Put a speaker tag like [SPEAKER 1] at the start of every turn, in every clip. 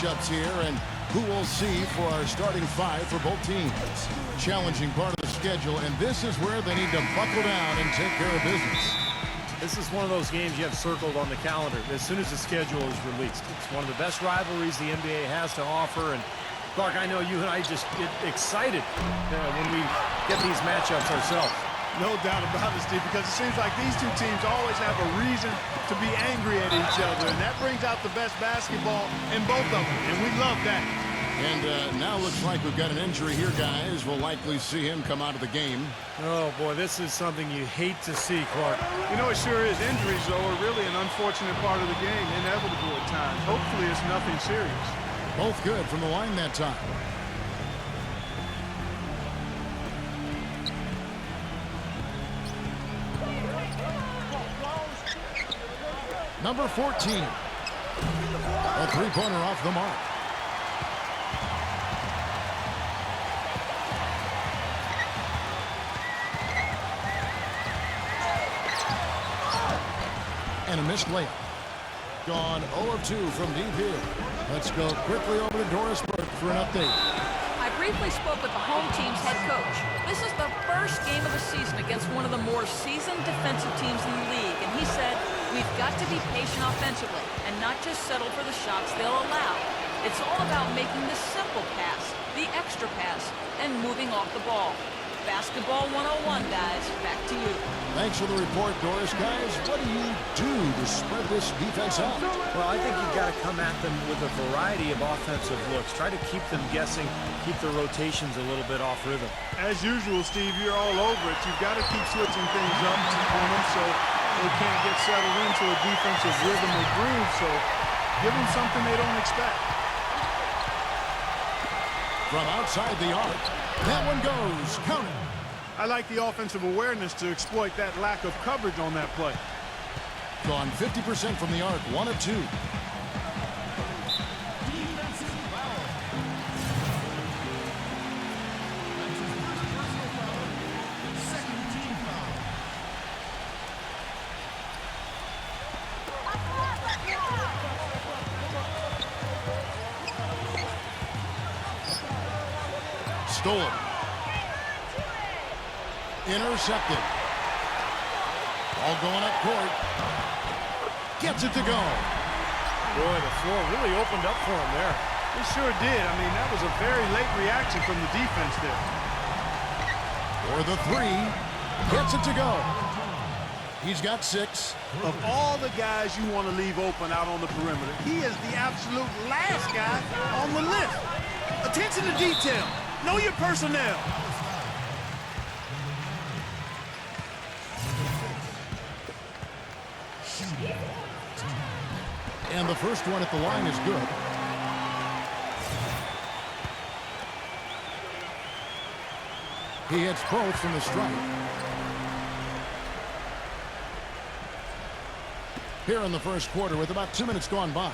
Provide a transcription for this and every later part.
[SPEAKER 1] matchups here, and who we'll see for our starting five for both teams. Challenging part of the schedule, and this is where they need to buckle down and take care of business.
[SPEAKER 2] This is one of those games you have circled on the calendar as soon as the schedule is released. It's one of the best rivalries the NBA has to offer, and Clark, I know you and I just get excited when we get these matchups ourselves.
[SPEAKER 3] No doubt about it, Steve, because it seems like these two teams always have a reason to be angry at each other, and that brings out the best basketball in both of them, and we love that.
[SPEAKER 1] And now looks like we've got an injury here, guys. We'll likely see him come out of the game.
[SPEAKER 2] Oh, boy, this is something you hate to see, Clark.
[SPEAKER 3] You know, it sure is. Injuries, though, are really an unfortunate part of the game, inevitable at times. Hopefully it's nothing serious.
[SPEAKER 1] Both good from the line that time. Number 14. A three-pointer off the mark. And a missed layup. Gone 0 of 2 from deep here. Let's go quickly over to Doris Burke for an update.
[SPEAKER 4] I briefly spoke with the home team's head coach. This is the first game of the season against one of the more seasoned defensive teams in the league, and he said, we've got to be patient offensively and not just settle for the shots they'll allow. It's all about making the simple pass, the extra pass, and moving off the ball. Basketball 101, guys. Back to you.
[SPEAKER 1] Thanks for the report, Doris. Guys, what do you do to spread this defense out?
[SPEAKER 2] Well, I think you've got to come at them with a variety of offensive looks. Try to keep them guessing, keep the rotations a little bit off rhythm.
[SPEAKER 3] As usual, Steve, you're all over it. You've got to keep switching things up on them so they can't get settled into a defensive rhythm or groove. So give them something they don't expect.
[SPEAKER 1] From outside the arc, that one goes. Count it.
[SPEAKER 3] I like the offensive awareness to exploit that lack of coverage on that play.
[SPEAKER 1] Gone 50% from the arc, 1 of 2. Stolen. Intercepted. Ball going up court. Gets it to go.
[SPEAKER 2] Boy, the floor really opened up for him there.
[SPEAKER 3] It sure did. I mean, that was a very late reaction from the defense there.
[SPEAKER 1] For the 3. Gets it to go. He's got 6.
[SPEAKER 3] Of all the guys you want to leave open out on the perimeter, he is the absolute last guy on the list. Attention to detail. Know your personnel.
[SPEAKER 1] And the first one at the line is good. He hits both from the strike. Here in the first quarter with about 2 minutes gone by.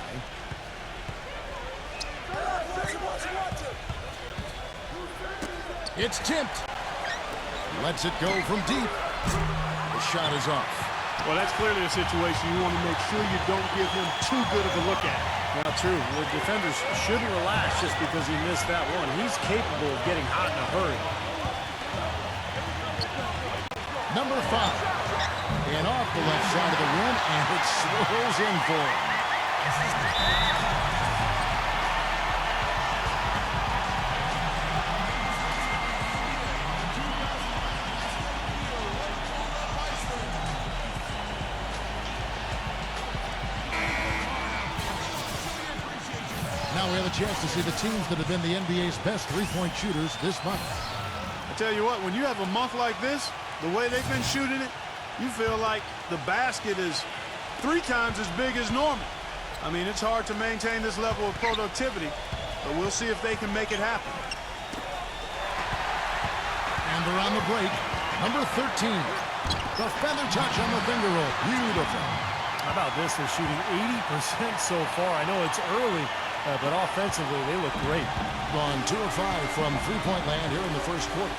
[SPEAKER 1] It's tipped. Lets it go from deep. The shot is off.
[SPEAKER 3] Well, that's clearly a situation you want to make sure you don't give him too good of a look at.
[SPEAKER 2] Now, true. The defenders shouldn't relax just because he missed that one. He's capable of getting hot in a hurry.
[SPEAKER 1] Number 5. And off the left side of the rim, and it swirls in for him. Now we have a chance to see the teams that have been the NBA's best three-point shooters this month.
[SPEAKER 3] I tell you what, when you have a month like this, the way they've been shooting it, you feel like the basket is 3 times as big as normal. I mean, it's hard to maintain this level of productivity, but we'll see if they can make it happen.
[SPEAKER 1] And they're on the break. Number 13. The feather touch on the finger roll. Beautiful.
[SPEAKER 2] How about this? They're shooting 80% so far. I know it's early, but offensively, they look great.
[SPEAKER 1] Gone 2 of 5 from three-point land here in the first quarter.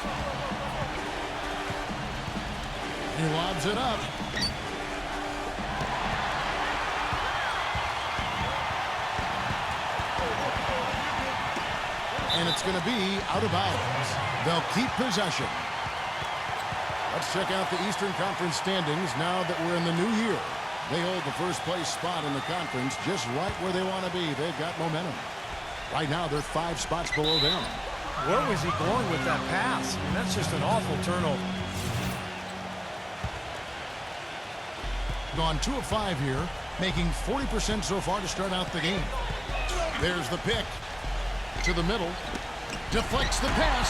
[SPEAKER 1] He lobs it up. And it's going to be out of bounds. They'll keep possession. Let's check out the Eastern Conference standings now that we're in the new year. They hold the first place spot in the conference just right where they want to be. They've got momentum. Right now, they're 5 spots below them.
[SPEAKER 2] Where was he going with that pass? I mean, that's just an awful turnover.
[SPEAKER 1] Gone 2 of 5 here, making 40% so far to start out the game. There's the pick. To the middle. Deflects the pass.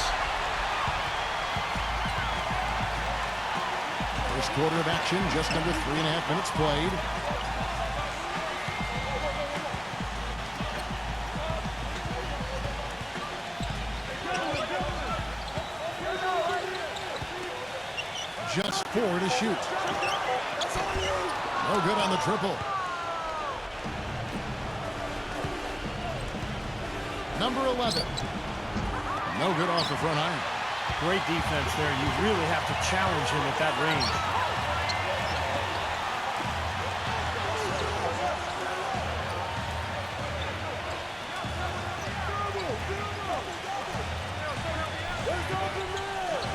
[SPEAKER 1] First quarter of action, just under 3.5 minutes played. Just 4 to shoot. No good on the triple. Number 11. No good off the front iron.
[SPEAKER 2] Great defense there. You really have to challenge him at that range.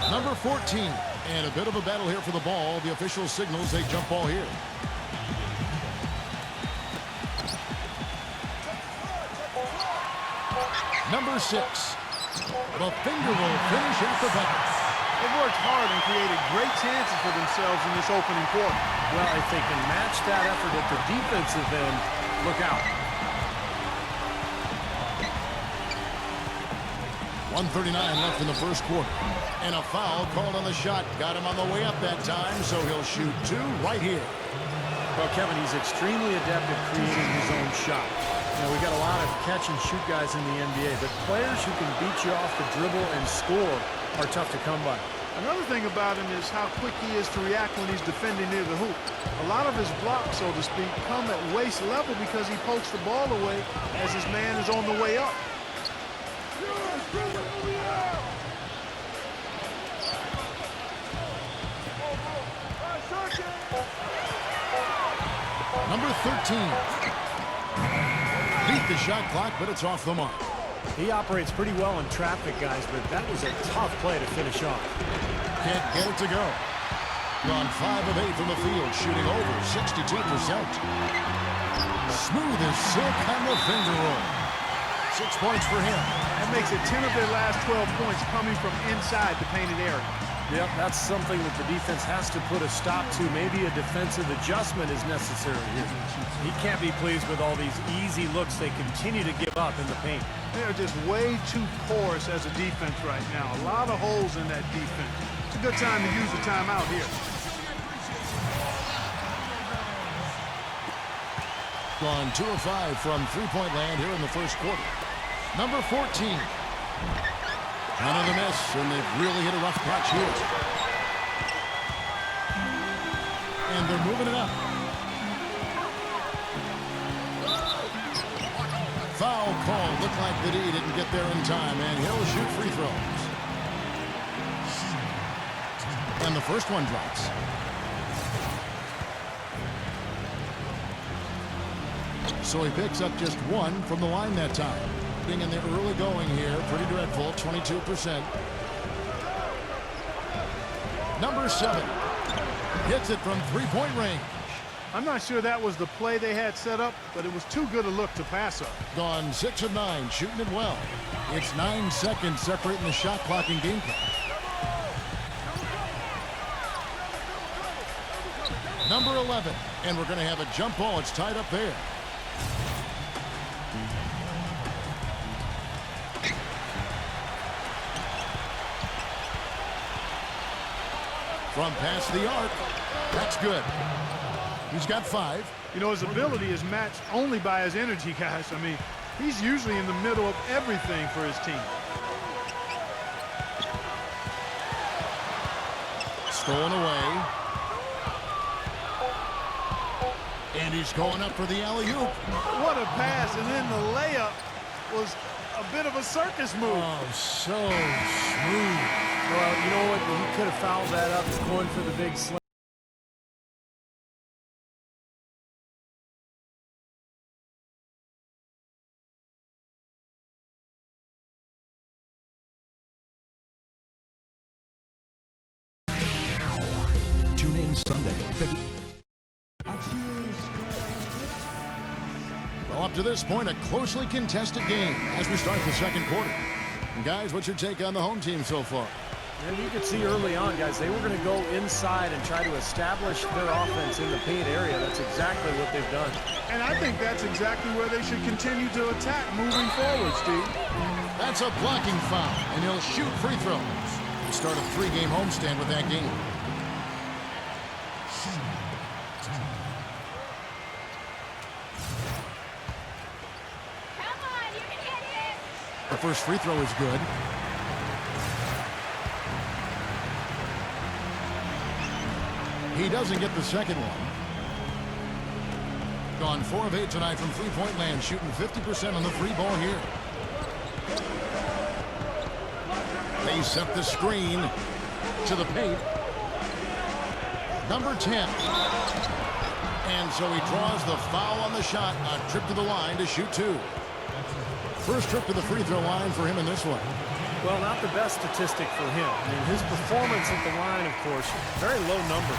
[SPEAKER 1] Number 14. And a bit of a battle here for the ball. The official signals a jump ball here. Number 6. The finger will finish at the bucket.
[SPEAKER 3] They've worked hard and created great chances for themselves in this opening quarter.
[SPEAKER 2] Well, if they can match that effort at the defensive end, look out.
[SPEAKER 1] 1:39 left in the first quarter. And a foul called on the shot. Got him on the way up that time, so he'll shoot 2 right here.
[SPEAKER 2] Well, Kevin, he's extremely adept at creating his own shot. You know, we got a lot of catch-and-shoot guys in the NBA, but players who can beat you off the dribble and score are tough to come by.
[SPEAKER 3] Another thing about him is how quick he is to react when he's defending near the hoop. A lot of his blocks, so to speak, come at waist level because he pokes the ball away as his man is on the way up.
[SPEAKER 1] Number 13. Beat the shot clock, but it's off the mark.
[SPEAKER 2] He operates pretty well in traffic, guys, but that was a tough play to finish off.
[SPEAKER 1] Can't get it to go. Gone 5 of 8 from the field, shooting over 62%. Smooth as silk on the finger roll. 6 points for him.
[SPEAKER 3] That makes it 10 of their last 12 points coming from inside the painted area.
[SPEAKER 2] Yep, that's something that the defense has to put a stop to. Maybe a defensive adjustment is necessary here. He can't be pleased with all these easy looks they continue to give up in the paint.
[SPEAKER 3] They're just way too porous as a defense right now. A lot of holes in that defense. It's a good time to use the timeout here.
[SPEAKER 1] Gone 2 of 5 from three-point land here in the first quarter. Number 14. Another miss, and they've really hit a rough patch here. And they're moving it up. Foul call. Looked like the D didn't get there in time, and he'll shoot free throws. And the first one drops. So he picks up just 1 from the line that time. In the early going here, pretty dreadful, 22%. Number 7 hits it from three-point range.
[SPEAKER 3] I'm not sure that was the play they had set up, but it was too good a look to pass up.
[SPEAKER 1] Gone 6 of 9, shooting it well. It's 9 seconds separating the shot clock and game clock. Number 11, and we're going to have a jump ball. It's tied up there. From past the arc. That's good. He's got 5.
[SPEAKER 3] You know, his ability is matched only by his energy, guys. I mean, he's usually in the middle of everything for his team.
[SPEAKER 1] Stolen away. And he's going up for the alley-oop.
[SPEAKER 3] What a pass, and then the layup was a bit of a circus move.
[SPEAKER 2] Oh, so smooth. Well, you know what? He could have fouled that up going for the big slam.
[SPEAKER 1] Up to this point, a closely contested game as we start the second quarter. And guys, what's your take on the home team so far?
[SPEAKER 2] And you could see early on, guys, they were going to go inside and try to establish their offense in the paint area. That's exactly what they've done.
[SPEAKER 3] And I think that's exactly where they should continue to attack moving forward, Steve.
[SPEAKER 1] That's a blocking foul, and he'll shoot free throws. He'll start a 3-game homestand with that game.
[SPEAKER 5] Come on, you can get it!
[SPEAKER 1] The first free throw is good. He doesn't get the second one. Gone 4 of 8 tonight from three-point land, shooting 50% on the three ball here. They set the screen to the paint. Number 10. And so he draws the foul on the shot. A trip to the line to shoot 2. First trip to the free throw line for him in this one.
[SPEAKER 2] Well, not the best statistic for him. I mean, his performance at the line, of course, very low number.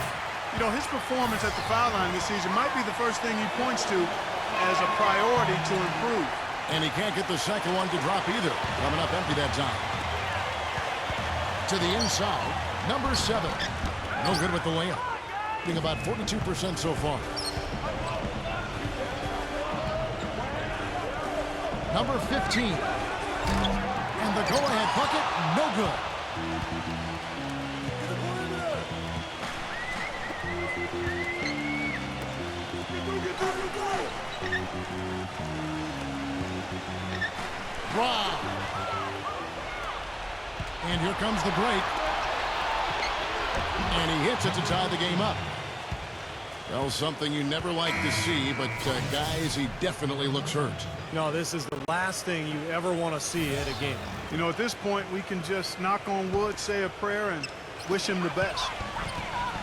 [SPEAKER 3] You know, his performance at the foul line this season might be the first thing he points to as a priority to improve.
[SPEAKER 1] And he can't get the second one to drop either. Coming up empty that time. To the inside, number 7. No good with the layup. Being about 42% so far. Number 15. And the go-ahead bucket, no good. Brown. And here comes the break. And he hits it to tie the game up. Well, something you never like to see, but guys, he definitely looks hurt.
[SPEAKER 2] No, this is the last thing you ever want to see at a game.
[SPEAKER 3] You know, at this point, we can just knock on wood, say a prayer, and wish him the best.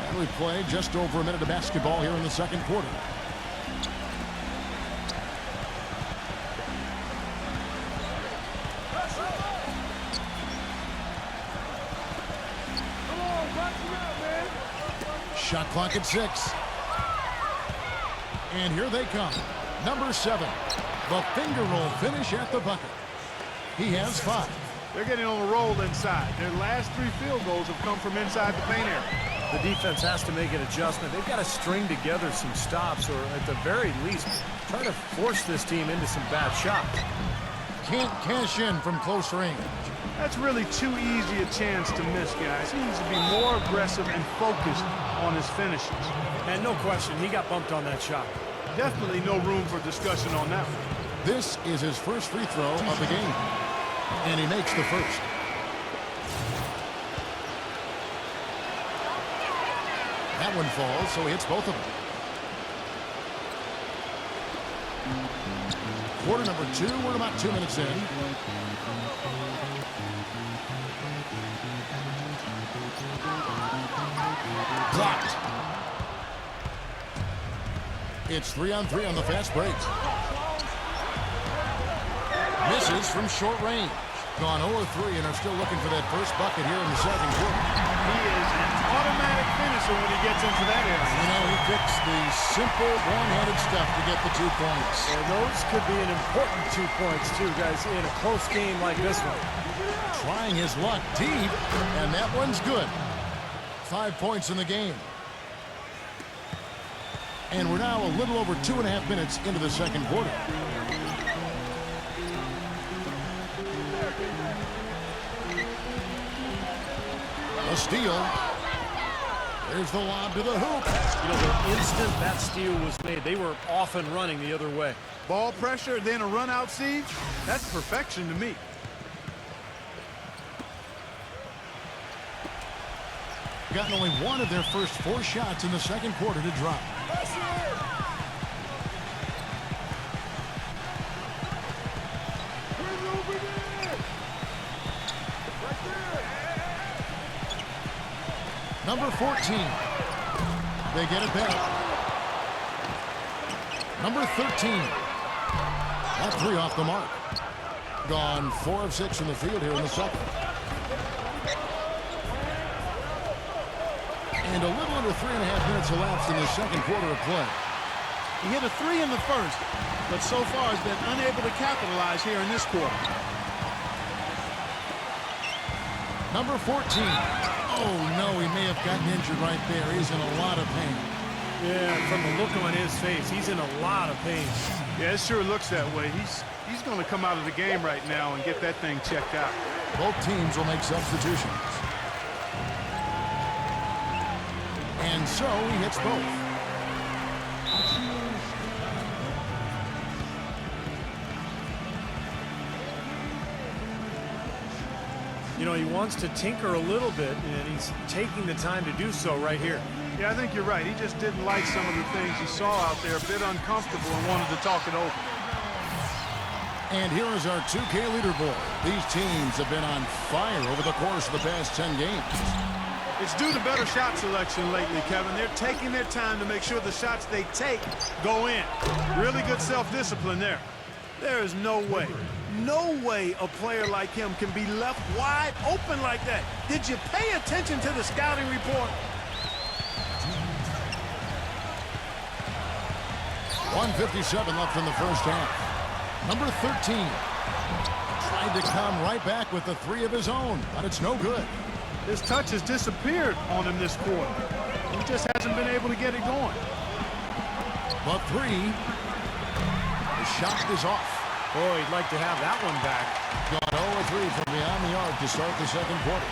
[SPEAKER 1] And we play just over a minute of basketball here in the second quarter. Shot clock at 6. And here they come. Number 7. The finger roll finish at the bucket. He has 5.
[SPEAKER 3] They're getting on a roll inside. Their last 3 field goals have come from inside the paint area.
[SPEAKER 2] The defense has to make an adjustment. They've got to string together some stops, or at the very least, try to force this team into some bad shots.
[SPEAKER 1] Can't cash in from close range.
[SPEAKER 3] That's really too easy a chance to miss, guys. He needs to be more aggressive and focused on his finishes.
[SPEAKER 2] And no question, he got bumped on that shot.
[SPEAKER 3] Definitely no room for discussion on that one.
[SPEAKER 1] This is his first free throw of the game. And he makes the first. That one falls, so he hits both of them. Quarter number 2, we're about 2 minutes in. Blocked. It's 3-on-3 on the fast break. Misses from short range. Gone 0-3 and are still looking for that first bucket here in the second quarter.
[SPEAKER 3] He is an automatic finisher when he gets into that area.
[SPEAKER 1] You know, he picks the simple one-handed stuff to get the 2 points.
[SPEAKER 2] And those could be an important 2 points, too, guys, in a close game like this one.
[SPEAKER 1] Trying his luck deep, and that one's good. 5 points in the game. And we're now a little over 2.5 minutes into the second quarter. A steal. There's the lob to the hoop.
[SPEAKER 2] You know, the instant that steal was made, they were off and running the other way.
[SPEAKER 3] Ball pressure, then a run-out siege. That's perfection to me.
[SPEAKER 1] Gotten only one of their first 4 shots in the second quarter to drop. Number 14. They get it back. Number 13. That 3 off the mark. Gone 4 of 6 from the field here in the second. And a little under 3.5 minutes elapsed in the second quarter of play.
[SPEAKER 3] He hit a 3 in the first, but so far has been unable to capitalize here in this quarter.
[SPEAKER 1] Number 14. Oh, no, he may have gotten injured right there. He's in a lot of pain.
[SPEAKER 2] Yeah, from the look on his face, he's in a lot of pain.
[SPEAKER 3] Yeah, it sure looks that way. He's going to come out of the game right now and get that thing checked out.
[SPEAKER 1] Both teams will make substitutions. And so he hits both.
[SPEAKER 2] You know, he wants to tinker a little bit, and he's taking the time to do so right here.
[SPEAKER 3] Yeah, I think you're right. He just didn't like some of the things he saw out there, a bit uncomfortable, and wanted to talk it over.
[SPEAKER 1] And here is our 2K leaderboard. These teams have been on fire over the course of the past 10 games.
[SPEAKER 3] It's due to better shot selection lately, Kevin. They're taking their time to make sure the shots they take go in. Really good self-discipline there. There is no way a player like him can be left wide open like that. Did you pay attention to the scouting report?
[SPEAKER 1] 1:57 left in the first half. Number 13 tried to come right back with the 3 of his own, but it's no good.
[SPEAKER 3] His touch has disappeared on him this quarter. He just hasn't been able to get it going.
[SPEAKER 1] But 3, the shot is off.
[SPEAKER 2] Boy, he'd like to have that one back.
[SPEAKER 1] Gone 0-3 from beyond the arc to start the second quarter.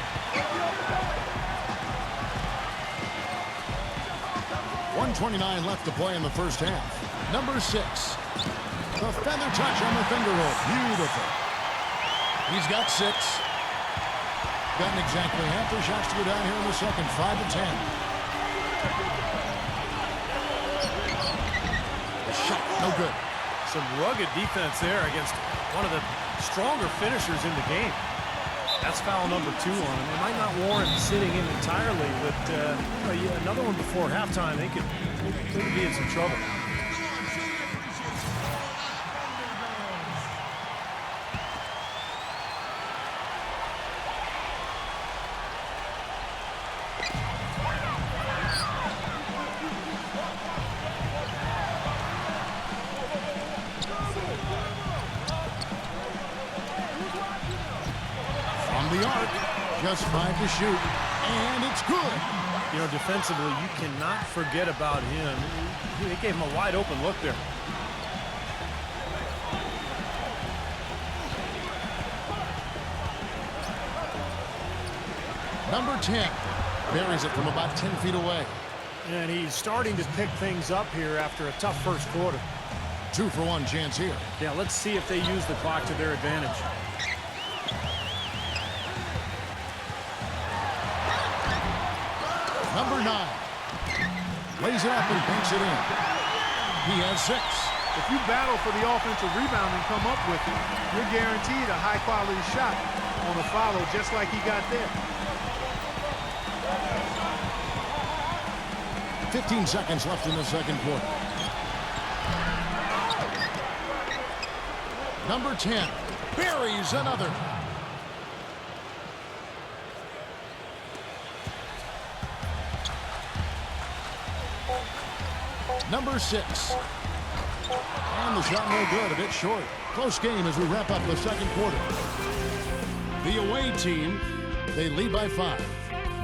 [SPEAKER 1] 1:29 left to play in the first half. Number 6. The feather touch on the finger roll. Beautiful. He's got 6. Gotten exactly half their shots to go down here in the second. 5-10. The shot, no good.
[SPEAKER 2] Some rugged defense there against one of the stronger finishers in the game. That's foul number 2 on him. It might not warrant sitting in entirely, but another one before halftime, they could be in some trouble.
[SPEAKER 1] The arc, just 5 to shoot, and it's good.
[SPEAKER 2] You know, defensively, you cannot forget about him. They gave him a wide open look there.
[SPEAKER 1] Number 10 buries it from about 10 feet away.
[SPEAKER 2] And he's starting to pick things up here after a tough first quarter.
[SPEAKER 1] 2-for-1 chance here.
[SPEAKER 2] Yeah, let's see if they use the clock to their advantage.
[SPEAKER 1] Number 9 lays it up and banks it in. He has 6.
[SPEAKER 3] If you battle for the offensive rebound and come up with it, you're guaranteed a high-quality shot on a follow just like he got there.
[SPEAKER 1] 15 seconds left in the second quarter. Number 10 buries another. Number 6. And the shot no good, a bit short. Close game as we wrap up the second quarter. The away team, they lead by 5.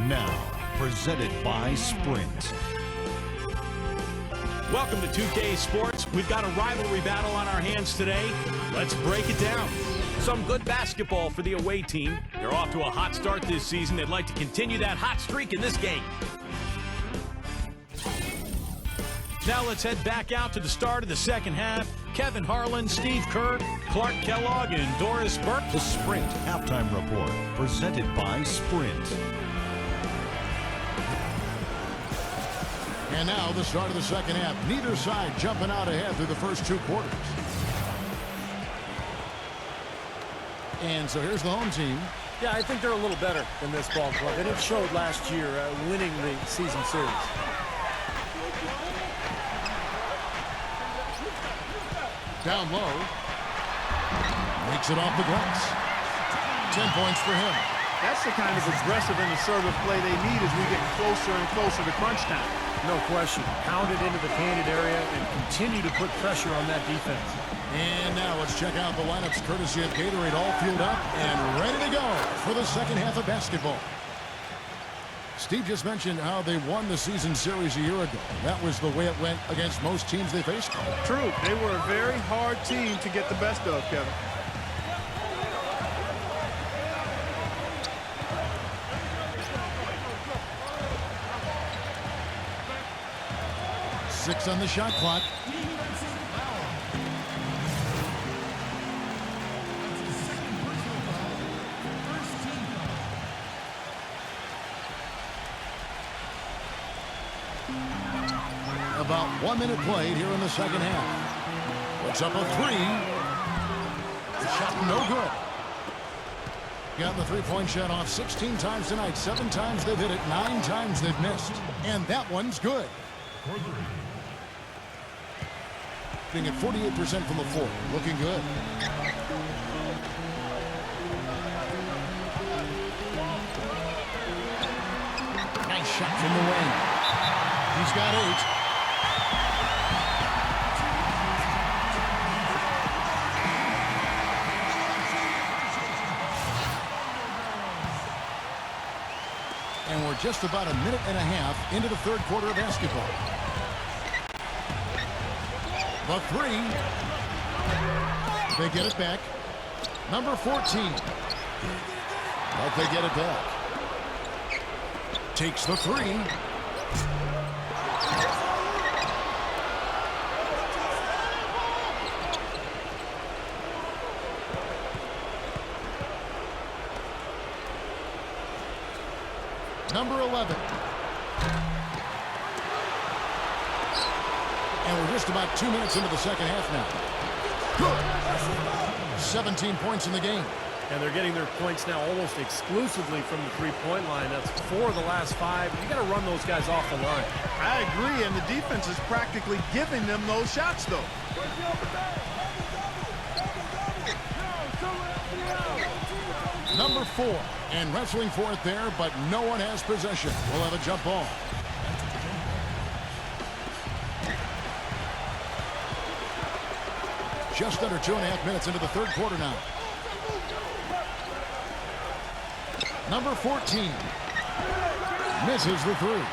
[SPEAKER 6] Now, presented by Sprint.
[SPEAKER 7] Welcome to 2K Sports. We've got a rivalry battle on our hands today. Let's break it down. Some good basketball for the away team. They're off to a hot start this season. They'd like to continue that hot streak in this game. Now let's head back out to the start of the second half. Kevin Harlan, Steve Kerr, Clark Kellogg, and Doris Burke.
[SPEAKER 6] The Sprint Halftime Report, presented by Sprint.
[SPEAKER 1] And now the start of the second half. Neither side jumping out ahead through the first 2 quarters. And so here's the home team.
[SPEAKER 2] Yeah, I think they're a little better than this ball club, and it showed last year winning the season series.
[SPEAKER 1] Down low. Makes it off the glass. 10 points for him.
[SPEAKER 3] That's the kind of aggressive and assertive play they need as we get closer and closer to crunch time.
[SPEAKER 2] No question. Pound it into the painted area and continue to put pressure on that defense.
[SPEAKER 1] And now let's check out the lineups courtesy of Gatorade, all fueled up and ready to go for the second half of basketball. Steve just mentioned how they won the season series a year ago. That was the way it went against most teams they faced.
[SPEAKER 3] True. They were a very hard team to get the best of, Kevin.
[SPEAKER 1] Six on the shot clock. About 1 minute played here in the second half. Puts up a three. The shot no good. Got the three-point shot off 16 times tonight. 7 times they've hit it. 9 times they've missed. And that one's good. Being at 48% from the floor. Looking good. Nice shot from the wing. He's got 8. And we're just about a minute and a half into the third quarter of basketball. The three. They get it back. Number 14. But they get it back. Takes the three. Number 11. And we're just about 2 minutes into the second half now. Good. 17 points in the game.
[SPEAKER 2] And they're getting their points now almost exclusively from the three-point line. That's 4 of the last 5. You got to run those guys off the line.
[SPEAKER 3] I agree, and the defense is practically giving them those shots, though.
[SPEAKER 1] Number 4. And wrestling for it there, but no one has possession. We'll have a jump ball. Just under 2.5 minutes into the third quarter now. Number 14. Misses the three.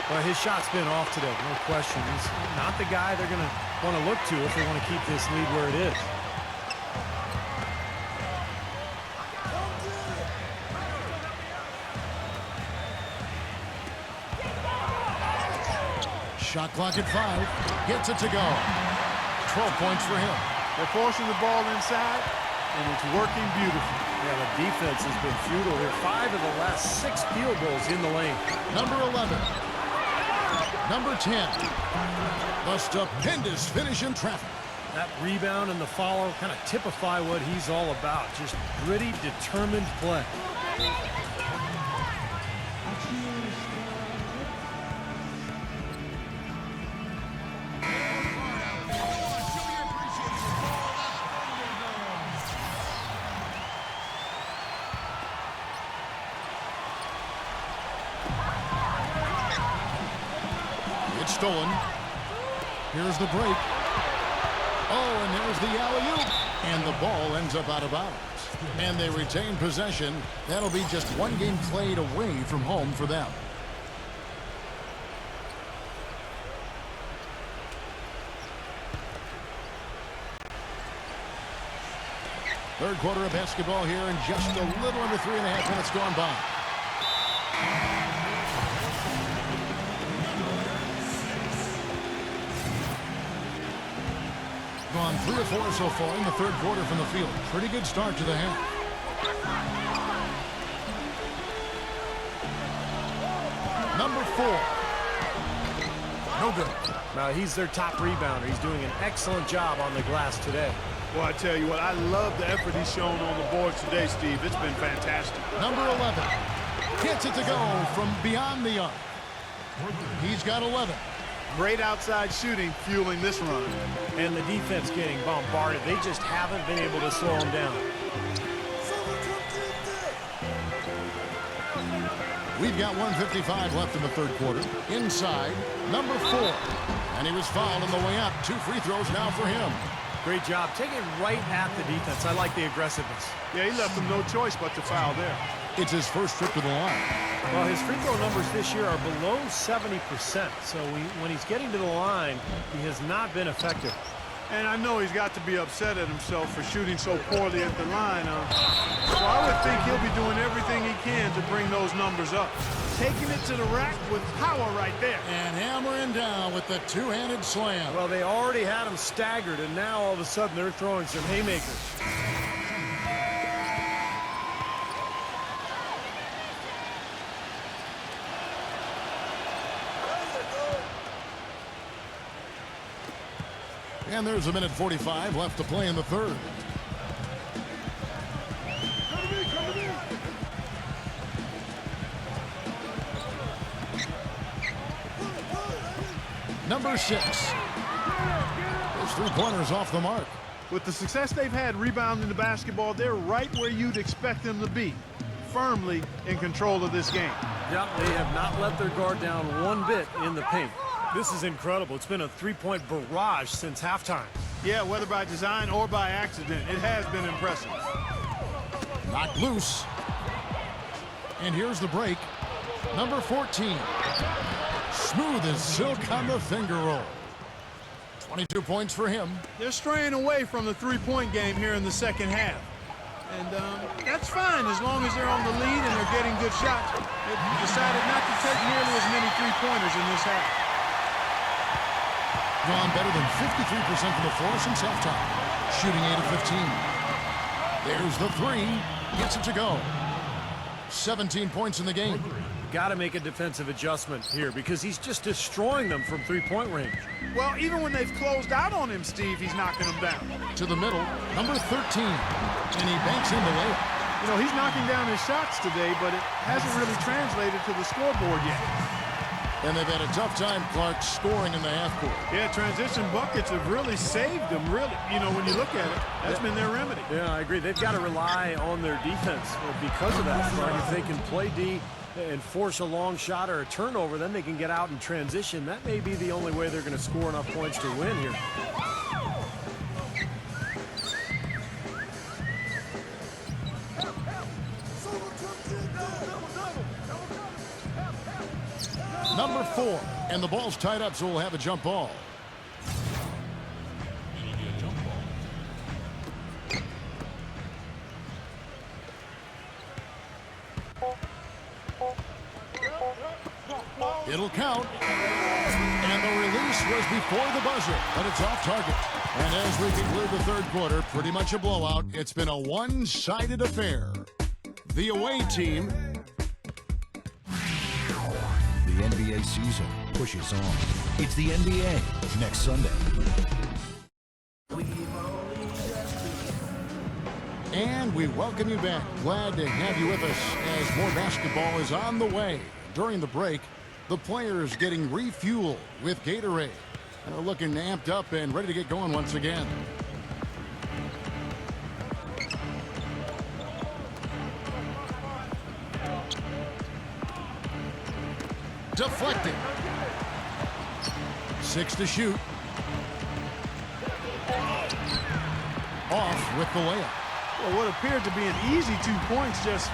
[SPEAKER 2] Well, his shot's been off today, no question. He's not the guy they're going to want to look to if they want to keep this lead where it is.
[SPEAKER 1] Shot clock at 5. Gets it to go. 12 points for him.
[SPEAKER 3] They're forcing the ball inside, and it's working beautifully.
[SPEAKER 2] Yeah, the defense has been futile here. 5 of the last 6 field goals in the lane.
[SPEAKER 1] Number 11. Number 10. A stupendous finish in traffic.
[SPEAKER 2] That rebound and the follow kind of typify what he's all about. Just gritty, determined play.
[SPEAKER 1] Stolen. Here's the break. Oh, and there's the alley-oop. And the ball ends up out of bounds. And they retain possession. That'll be just 1 game played away from home for them. Third quarter of basketball here, and just a little under 3.5 minutes gone by. Gone 3 or 4 so far in the third quarter from the field. Pretty good start to the half. Number 4. No good.
[SPEAKER 2] Now he's their top rebounder. He's doing an excellent job on the glass today.
[SPEAKER 3] Well, I tell you what, I love the effort he's shown on the boards today, Steve. It's been fantastic.
[SPEAKER 1] Number 11. Gets it to go from beyond the arc. He's got 11.
[SPEAKER 3] Great outside shooting fueling this run.
[SPEAKER 2] And the defense getting bombarded. They just haven't been able to slow him down.
[SPEAKER 1] We've got 1:55 left in the third quarter. Inside, number 4. And he was fouled on the way up. 2 free throws now for him.
[SPEAKER 2] Great job. Take it right at the defense. I like the aggressiveness.
[SPEAKER 3] Yeah, he left him no choice but to foul there.
[SPEAKER 1] It's his first trip to the line.
[SPEAKER 2] Well, his free throw numbers this year are below 70%. So when he's getting to the line, he has not been effective.
[SPEAKER 3] And I know he's got to be upset at himself for shooting so poorly at the line. So I would think he'll be doing everything he can to bring those numbers up. Taking it to the rack with power right there.
[SPEAKER 1] And hammering down with the two-handed slam.
[SPEAKER 2] Well, they already had him staggered, and now all of a sudden they're throwing some haymakers.
[SPEAKER 1] And there's 1:45 left to play in the third. Number 6. His three-pointers off the mark.
[SPEAKER 3] With the success they've had rebounding the basketball, they're right where you'd expect them to be. Firmly in control of this game.
[SPEAKER 2] Yep, they have not let their guard down one bit in the paint. This is incredible. It's been a three-point barrage since halftime.
[SPEAKER 3] Yeah, whether by design or by accident, it has been impressive.
[SPEAKER 1] Knocked loose. And here's the break. Number 14. Smooth as silk on the finger roll. 22 points for him.
[SPEAKER 3] They're straying away from the three-point game here in the second half. And that's fine as long as they're on the lead and they're getting good shots. They've decided not to take nearly as many three-pointers in this half.
[SPEAKER 1] Gone better than 53% from the floor since halftime. Shooting 8 of 15. There's the 3. Gets it to go. 17 points in the game.
[SPEAKER 2] Got to make a defensive adjustment here because he's just destroying them from three-point range.
[SPEAKER 3] Well, even when they've closed out on him, Steve, he's knocking them down.
[SPEAKER 1] To the middle, number 13. And he banks in the layup.
[SPEAKER 3] You know, he's knocking down his shots today, but it hasn't really translated to the scoreboard yet.
[SPEAKER 1] And they've had a tough time, Clark, scoring in the half court.
[SPEAKER 3] Yeah, transition buckets have really saved them, really. You know, when you look at it, that's been their remedy.
[SPEAKER 2] Yeah, I agree. They've got to rely on their defense because of that. Right? If they can play D and force a long shot or a turnover, then they can get out and transition. That may be the only way they're going to score enough points to win here.
[SPEAKER 1] Number 4. And the ball's tied up, so we'll have a jump ball. It'll count. And the release was before the buzzer, but it's off target. And as we conclude the third quarter, pretty much a blowout. It's been a one-sided affair. The away team.
[SPEAKER 6] The NBA season pushes on. It's the NBA next Sunday.
[SPEAKER 1] And we welcome you back. Glad to have you with us as more basketball is on the way. During the break, the players getting refueled with Gatorade. And they're looking amped up and ready to get going once again. Deflected. 6 to shoot. Off with the layup.
[SPEAKER 3] Well, what appeared to be an easy 2 points just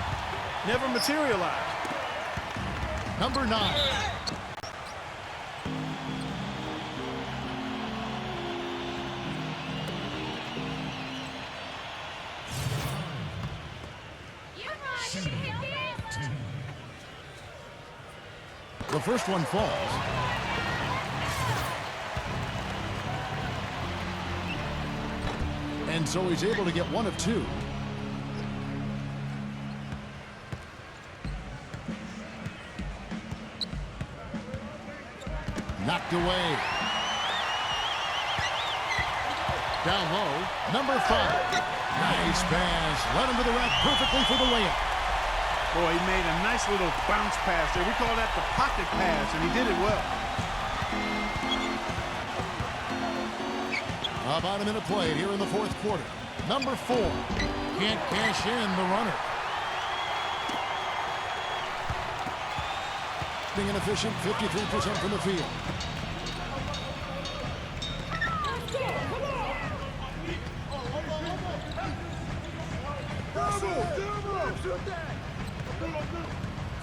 [SPEAKER 3] never materialized.
[SPEAKER 1] Number 9. The first one falls. And so he's able to get 1 of 2. Knocked away. Down low, number 5. Nice pass. Led him to the rack perfectly for the layup.
[SPEAKER 3] Boy, he made a nice little bounce pass there. We call that the pocket pass, and he did it well.
[SPEAKER 1] About a minute played here in the fourth quarter. Number 4. Can't cash in the runner. being inefficient, 53% from the field.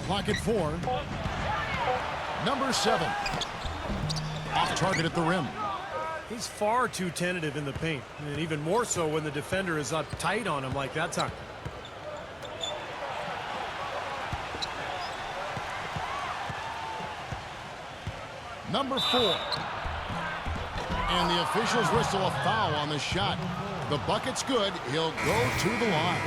[SPEAKER 1] Clock at 4. Number 7. Off target at the rim.
[SPEAKER 2] He's far too tentative in the paint, and even more so when the defender is up tight on him like that time.
[SPEAKER 1] Number 4. And the officials whistle a foul on the shot. The bucket's good. He'll go to the line.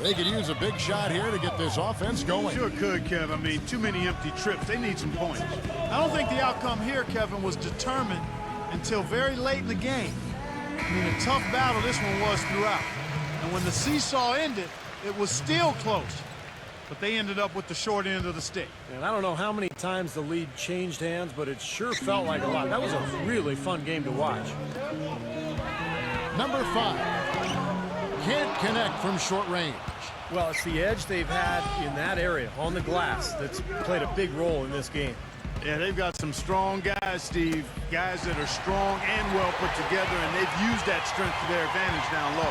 [SPEAKER 1] They could use a big shot here to get this offense going.
[SPEAKER 3] Sure could, Kev. I mean, too many empty trips. They need some points. I don't think the outcome here, Kevin, was determined until very late in the game. I mean, a tough battle this one was throughout. And when the seesaw ended, it was still close. But they ended up with the short end of the stick.
[SPEAKER 2] And I don't know how many times the lead changed hands, but it sure felt like a lot. That was a really fun game to watch.
[SPEAKER 1] Number 5. Can't connect from short range.
[SPEAKER 2] Well, it's the edge they've had in that area on the glass that's played a big role in this game.
[SPEAKER 3] Yeah, they've got some strong guys, Steve. Guys that are strong and well put together, and they've used that strength to their advantage down low.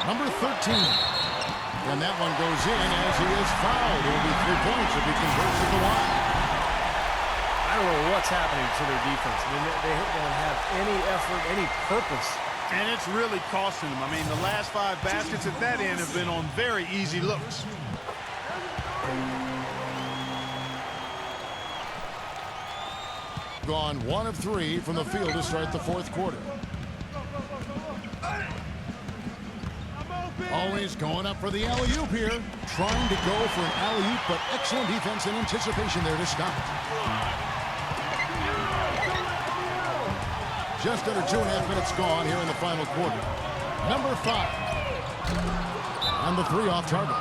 [SPEAKER 1] Number 13. And that one goes in as he is fouled. It'll be 3 points if he converts at the line.
[SPEAKER 2] I don't know what's happening to their defense. I mean, they don't have any effort, any purpose.
[SPEAKER 3] And it's really costing them. I mean, the last 5 baskets at that end have been on very easy looks.
[SPEAKER 1] Gone 1 of 3 from the field to start the 4th quarter. Always going up for the alley-oop here. Trying to go for an alley-oop, but excellent defense and anticipation there to stop. Just under 2.5 minutes gone here in the final quarter. Number 5. And the 3 off target.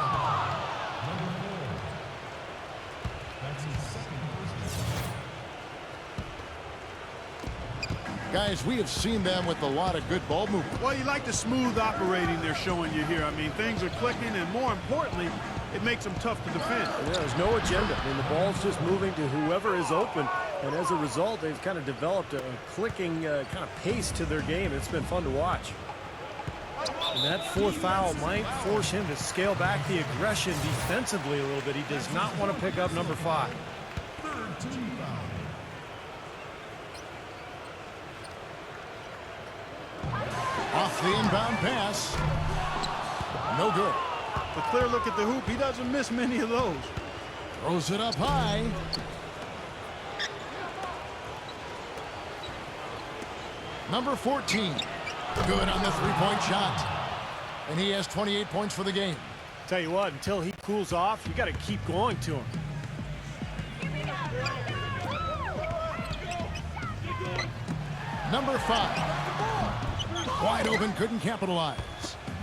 [SPEAKER 1] Guys, we have seen them with a lot of good ball movement.
[SPEAKER 3] Well, you like the smooth operating they're showing you here. I mean, things are clicking, and more importantly, it makes them tough to defend.
[SPEAKER 2] Yeah, there's no agenda. I mean, the ball's just moving to whoever is open, and as a result, they've kind of developed a clicking kind of pace to their game. It's been fun to watch. And that 4th foul might force him to scale back the aggression defensively a little bit. He does not want to pick up number 5.
[SPEAKER 1] Off the inbound pass. No good.
[SPEAKER 3] A clear look at the hoop. He doesn't miss many of those.
[SPEAKER 1] Throws it up high. Number 14. Good on the 3-point shot. And he has 28 points for the game.
[SPEAKER 2] Tell you what, until he cools off, you got to keep going to him.
[SPEAKER 1] Number 5. Wide open, couldn't capitalize.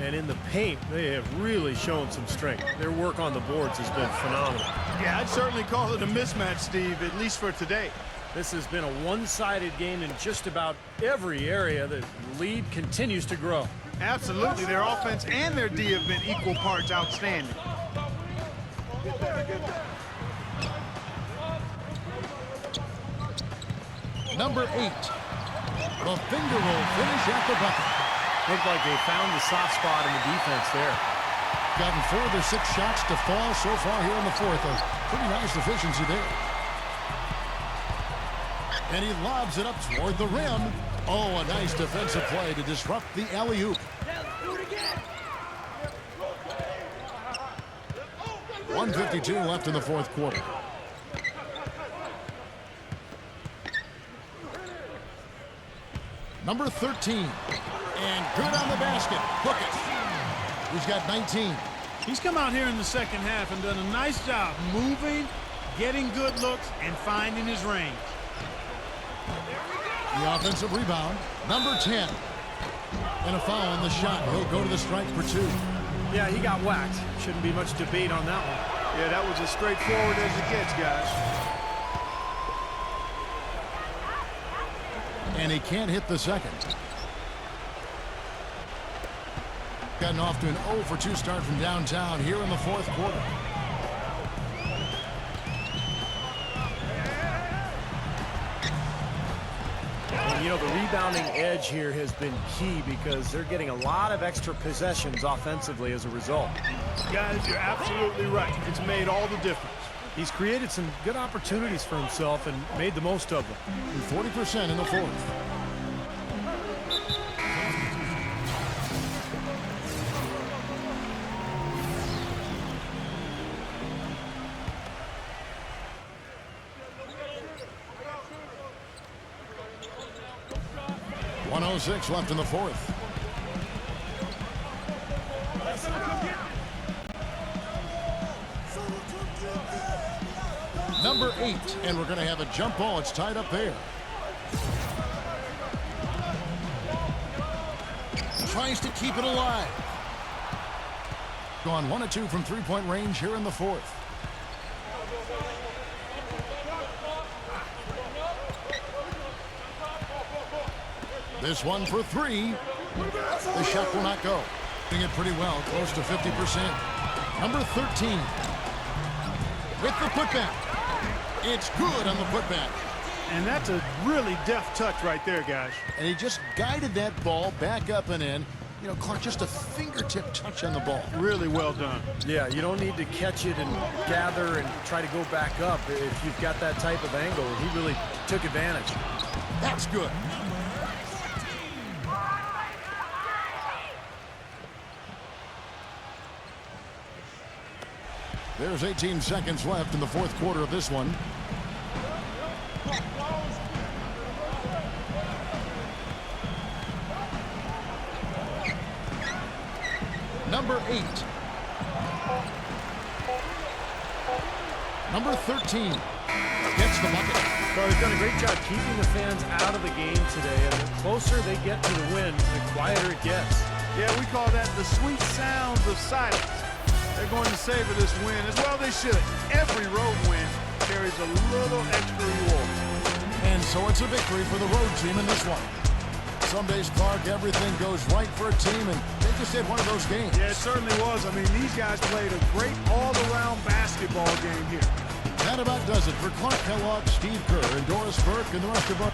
[SPEAKER 2] And in the paint, they have really shown some strength. Their work on the boards has been phenomenal.
[SPEAKER 3] Yeah, I'd certainly call it a mismatch, Steve, at least for today.
[SPEAKER 2] This has been a one-sided game in just about every area. The lead continues to grow.
[SPEAKER 3] Absolutely. Their offense and their D have been equal parts outstanding.
[SPEAKER 1] Number 8. The finger roll finish at the bucket.
[SPEAKER 2] Looked like they found the soft spot in the defense there.
[SPEAKER 1] Gotten 4 of their 6 shots to fall so far here in the 4th. A pretty nice efficiency there. And he lobs it up toward the rim. Oh, a nice defensive play to disrupt the alley-oop. 1:52 left in the 4th quarter. Number 13. And good on the basket. Hook it. He's got 19.
[SPEAKER 3] He's come out here in the second half and done a nice job moving, getting good looks, and finding his range.
[SPEAKER 1] The offensive rebound. Number 10. And a foul on the shot. He'll go to the strike for 2.
[SPEAKER 2] Yeah, he got whacked. Shouldn't be much debate on that one.
[SPEAKER 3] Yeah, that was as straightforward as it gets, guys.
[SPEAKER 1] And he can't hit the second. Gotten off to an 0 for 2 start from downtown here in the fourth quarter.
[SPEAKER 2] And, you know, the rebounding edge here has been key because they're getting a lot of extra possessions offensively as a result.
[SPEAKER 3] Guys, you're absolutely right. It's made all the difference.
[SPEAKER 2] He's created some good opportunities for himself and made the most of them.
[SPEAKER 1] 40% in the fourth. .106 left in the fourth. Number 8, and we're going to have a jump ball. It's tied up there. Tries to keep it alive. Gone 1 of 2 from three-point range here in the fourth. This one for 3. The shot will not go. Doing it pretty well, close to 50%. Number 13. With the putback. It's good on the putback.
[SPEAKER 3] And that's a really deft touch right there, guys.
[SPEAKER 1] And he just guided that ball back up and in. You know, Clark, just a fingertip touch on the ball.
[SPEAKER 3] Really well done.
[SPEAKER 2] Yeah, you don't need to catch it and gather and try to go back up. If you've got that type of angle, he really took advantage.
[SPEAKER 1] That's good. There's 18 seconds left in the fourth quarter of this one. Number 8. Number 13 gets the bucket.
[SPEAKER 2] Well, they've done a great job keeping the fans out of the game today. And the closer they get to the win, the quieter it gets.
[SPEAKER 3] Yeah, we call that the sweet sounds of silence. They're going to savor this win as well they should. Every road win carries a little extra reward.
[SPEAKER 1] And so it's a victory for the road team in this one. Some days, Clark, everything goes right for a team, and they just had one of those games.
[SPEAKER 3] Yeah, it certainly was. I mean, these guys played a great all-around basketball game here.
[SPEAKER 1] That about does it for Clark Kellogg, Steve Kerr, and Doris Burke, and the rest of our...